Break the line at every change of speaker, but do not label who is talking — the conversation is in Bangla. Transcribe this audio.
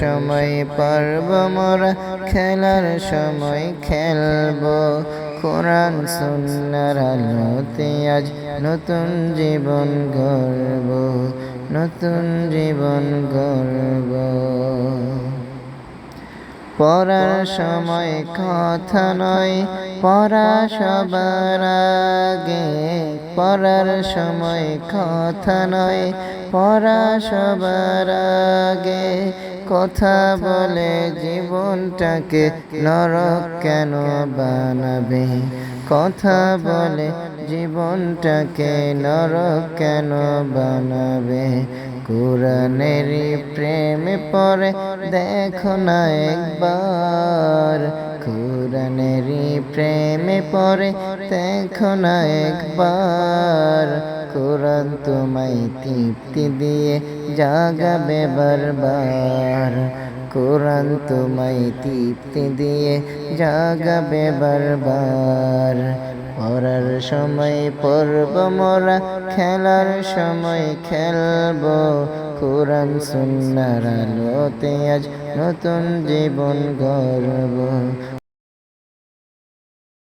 সময় পড়ব মোরা, খেলার সময় খেলব। কোরআন সুন্নাহর আলোতে আজ নতুন জীবন গড়ব, নতুন জীবন গড়ব। পড়ার সময় কথা নয়, পড়া সবার আগে। পড়ার সময় কথা নয়, পড়া সবার আগে। কথা বলে জীবনটাকে নরক কেন বানাবে? কথা বলে জীবনটাকে নরক কেন বানাবে? কোরআনেরই প্রেমে পড়ে দেখো না একবার, কোরআনেরই প্রেমে পড়ে দেখো না একবার। কোরআন তোমায় তৃপ্তি দিয়ে জাগাবে বারবার, কোরআন তোমায় তৃপ্তি দিয়ে জাগাবে বারবার। পড়ার সময় পড়ব মোরা, খেলার সময় খেলব। কোরআন সুন্নাহর আলোতে আজ নতুন জীবন গড়ব।